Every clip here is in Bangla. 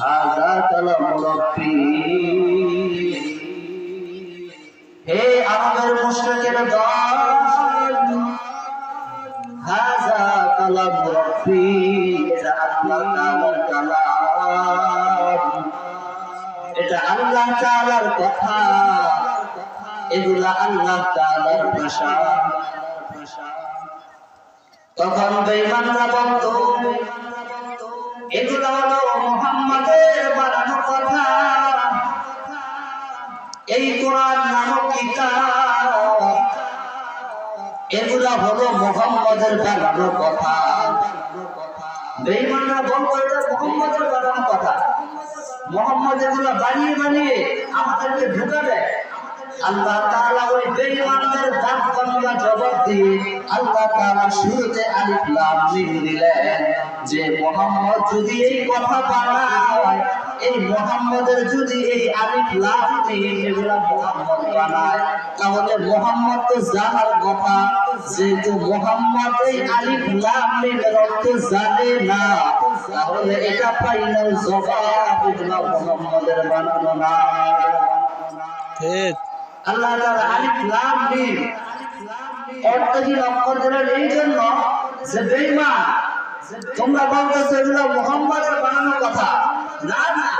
হাযা কালাম রাব্বী। হে আমাদের মুশরিকের দল, হাযা কালাম রাব্বী, এটা আল্লাহ তাআলার কালাম, এটা আল্লাহ তাআলার কথা, এগুলা আল্লাহ তাআলার ভাষা। তখন বেঈমানরা বলতো এগুলা হলো মুহাম্মাদের বানানো কথা, এই কোরআন নামক কিতাব এগুলা হলো মুহাম্মাদের বানানো কথা। বেঈমানরা বলতো এটা মুহাম্মাদের বানানো কথা, মুহাম্মদ এগুলা বানিয়ে বানিয়ে আমাদেরকে ঢুকাবে। আল্লাহ তাআলা ওই বেঈমানদের বাক্যগুলো জবাব দিয়ে আল্লাহ তাআলা শুরুতে আলিফ লাম মিম দিলেন যে মুহাম্মদ যদি এই কথা বানায়, এই মুহাম্মদের যদি এই আলিফ লাম মিম এগুলা মুহাম্মদ বানায়, তাহলে মুহাম্মদ তো জানার কথা, যেহেতু মুহাম্মদ এই আলিফ লাম মিমের অর্থ জানে না, তাহলে এটা ফাইনাল জবাব, এগুলা মুহাম্মদের বানানো না। ঠিক আল্লাহ তাআলা আলিফ লাম মিম অর্থহীন অক্ষর দিলেন এই জন্য যে বেঈমান তোমরা বলতেছো এগুলো মুহাম্মদের বানানো কথা। না না,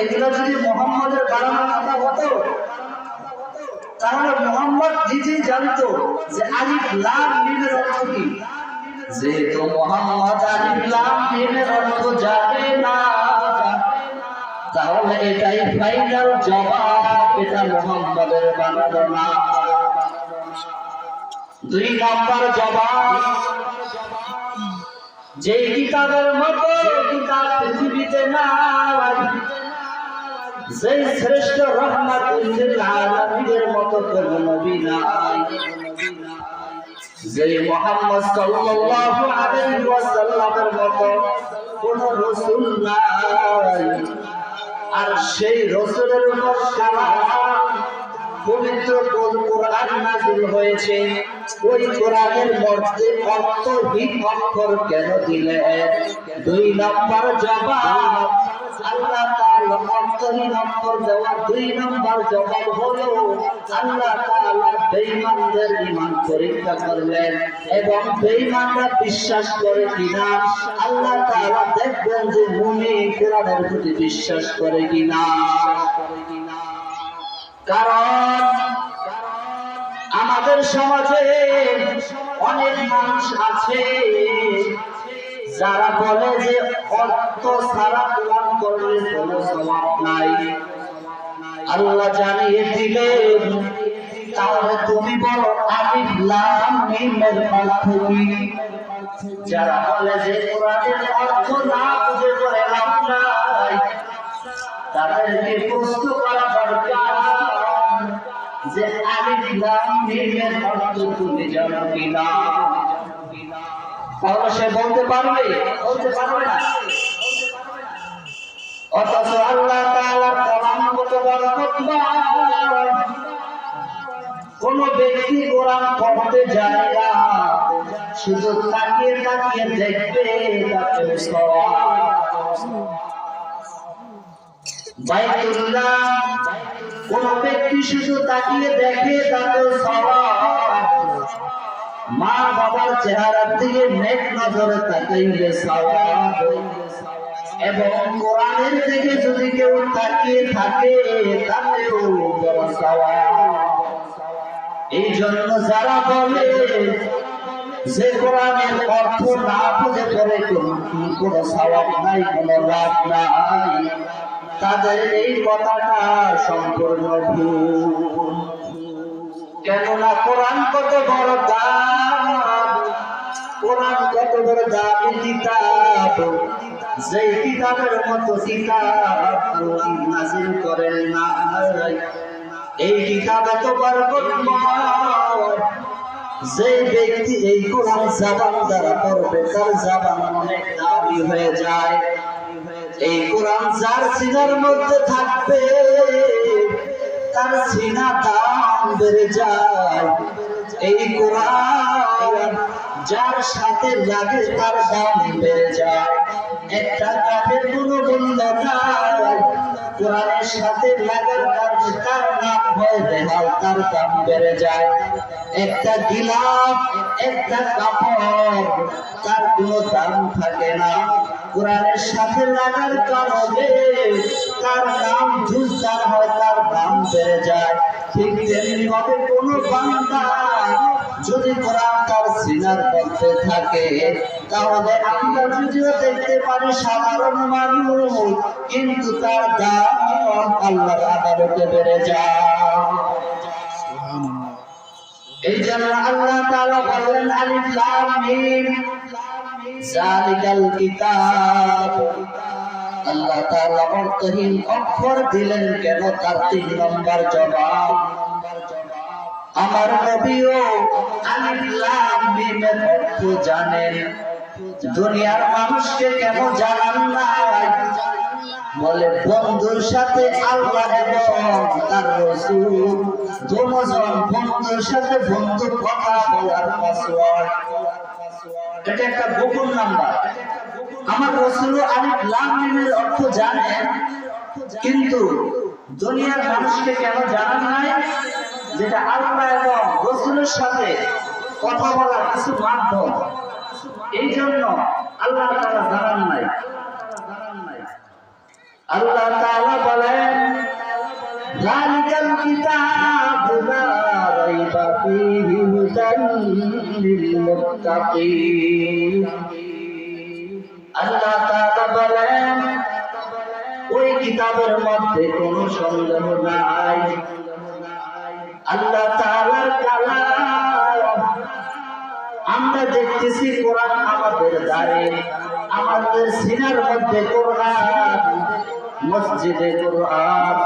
এগুলো যদি মুহাম্মদের বানানো কথা হতো তাহলে মুহাম্মদ নিজেই জানতো যে আলিফ লাম মিমের অর্থ কি। যেহেতু মুহাম্মদ আলিফ লাম মিমের অর্থ জানে না, তাহলে এটাই ফাইনাল জবাব, এটা মুহাম্মাদের বানানো না। দুই নাম্বার জবাব, যে কিতাবের মতো কিতাব পৃথিবীতে নাই, যে শ্রেষ্ঠ রহমাতুল লিল আলামিনের মতো কোন নবী নাই, যে মুহাম্মদ সাল্লাল্লাহু আলাইহি ওয়াসাল্লামের মতো কোন রাসূল নাই, আর সেই রাসূলের উপর কালাম পবিত্র কোরআন নাযিল হয়েছে। ওই কোরআনের মধ্যে অর্থহীন অক্ষর কেন দিলেন? দুই নম্বর জবাব, আল্লাহ তাআলা অর্থহীন অক্ষর দেওয়ার দুই নম্বর জবাব হলো আল্লাহ তাআলা বেঈমানদের ঈমান পরীক্ষা করলেন এবং বেঈমানরা বিশ্বাস করে কিনা আল্লাহ তাআলা দেখবেন যে মুমিন কোরআনের প্রতি বিশ্বাস করে কিনা। কারণ আমাদের সমাজে অনেক মানুষ আছে যারা বলে যে অর্থ ছাড়া কোরআন পড়লে কোনো সওয়াব নাই। আল্লাহ জানিয়ে দিলেন, তাহলে তুমি বলো আলিফ লাম মিমের অর্থ কি? যারা বলে যে কোরআনের অর্থ না বুঝে করে লাভ নাই, তাদেরকে প্রশ্ন করা দরকার যে আলিফ লাম মিমের অর্থ তুমি জানো কিনা? তাহলে সে বলতে পারবে? বলতে পারবে না। অথচ আল্লাহ তাআলার কালাম কত বরকতময়, কোন ব্যক্তি কোরআন পড়তে যায় না, শুধু তাকিয়ে তাকিয়ে দেখবে তাতে সওয়াব। বাইতুল্লাহ কোন ব্যক্তি শুধু তাকিয়ে দেখে তাতে সওয়াব। মা বাবার চেহারার দিকে নেক নজরে তাকাইলে সওয়াব, এবং কোরআনের দিকে যদি কেউ তাকিয়ে থাকে তাতেও বড় সওয়াব। এই জন্য যারা বলে যে কোরআনের অর্থ না বুঝে পড়ে কোনো সওয়াব নাই, কোনো লাভ নাই, তাদের এই কথাটা সম্পূর্ণ ভুল। কেননা কোরআন কত বড় দাম, কোরআন কত বড় দামি কিতাব, যে কিতাবের মতো কিতাব আল্লাহ নাযিল করেন না। এই কিতাব এত বরকতময়, যে ব্যক্তি এই কোরআন জবান দ্বারা পড়বে তার জবান অনেক দামি হয়ে যায়। এই কোরআন যার সিনার মধ্যে থাকবে তার সিনা দাম বেড়ে যায়। এই কোরআন যার সাথে লাগে তার দাম বেড়ে যায়। একটা কাফের কোনো সাথে লাগার কারণে তার নাম হয় রেহাল, তার দাম বেড়ে যায়। একটা গিলাফ, একটা কাপড়, তার কোনো দাম থাকে না। কোরআনের সাথে লাগার কারণে তার নাম জুজদার হয়, তার দাম বেড়ে যায়। ঠিক তেমনি ভাবে কোনো বান্দা যদি কোরআন তার সিনার মধ্যে থাকে, তাহলে আমরা যদিও দেখতে পারি সাধারণ মানুষ, কিন্তু তার দাম আল্লাহর আদালতে বেড়ে যায়। এই জন্য আল্লাহ তাআলা বলেন আলিফ লাম মিম যালিকাল কিতাব। আল্লাহ তাআলা অর্থহীন অক্ষর দিলেন কেন? তার 3 নম্বর জবাব, আমার নবীও আলিফ লাম মিমের অর্থ জানেন, দুনিয়ার মানুষকে কেন জানান নাই? বলে বন্ধুর সাথে আল্লাহ এবং তার রাসূল দুজন বন্ধুর সাথে বন্ধু কথা বলার পাসওয়ার্ড, এটা একটা গোপন নাম্বার। আমার রাসূল আলিফ লাম মিমের অর্থ জানেন, কিন্তু দুনিয়ার মানুষকে কেন জানান নাই? যেটা আল্লাহ এবং রাসূলের সাথে কথা বলার কিছু মাধ্যম, এই জন্য আল্লাহ তাআলা জানান নাই। আল্লাহ তাআলা বলেন যালিকাল কিতাবু লা রাইবা ফীহি হুদাল লিল মুত্তাকিন। আল্লাহ তাআলা বলেন ওই কিতাবের মধ্যে কোনো সন্দেহ নাই। আল্লাহ তাআলার কালাম আমরা দেখতেছি, কোরআন আমাদের দ্বারে, আমাদের সিনার মধ্যে কোরআন, মসজিদে কোরআন,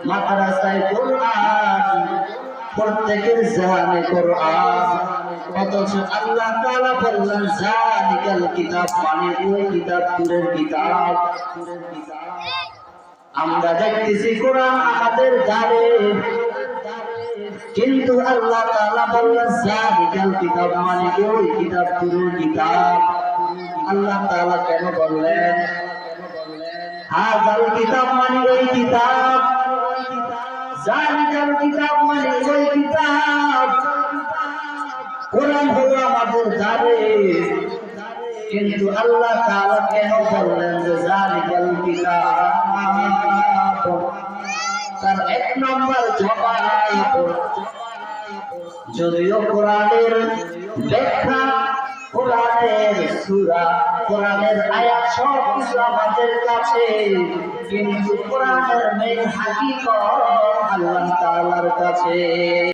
মাদ্রাসায় কোরআন, প্রত্যেকের জানে কোরআন। অথচ আল্লাহ তাআলা বললেন যালিকাল কিতাব, মানে ওই কিতাব নূরের কিতাব। আমরা দেখতেছি কোরআন আমাদের দ্বারে, কিন্তু আল্লাহ তাআলা বললেন যালিকাল কিতাব, মানে ওই কিতাব নূরের কিতাব। আল্লাহ তাআলা কেন বললেন হাযাল কিতাব, মানে ওই কিতাব, যালিকাল কিতাব মানে ওই কিতাব। কোরআন হলো আমাদের দ্বারে, কিন্তু আল্লাহ তাআলা কেন বললেন যে যালিকাল কিতাব? তার 1 নম্বর জবাব, যদিও কোরআনের ব্যাখ্যা, কোরআনের সূরা, কোরআনের আয়াত সব কিছু আমাদের কাছে, কিন্তু কোরআনের মেইন হাকিকত আল্লাহ তাআলার কাছে।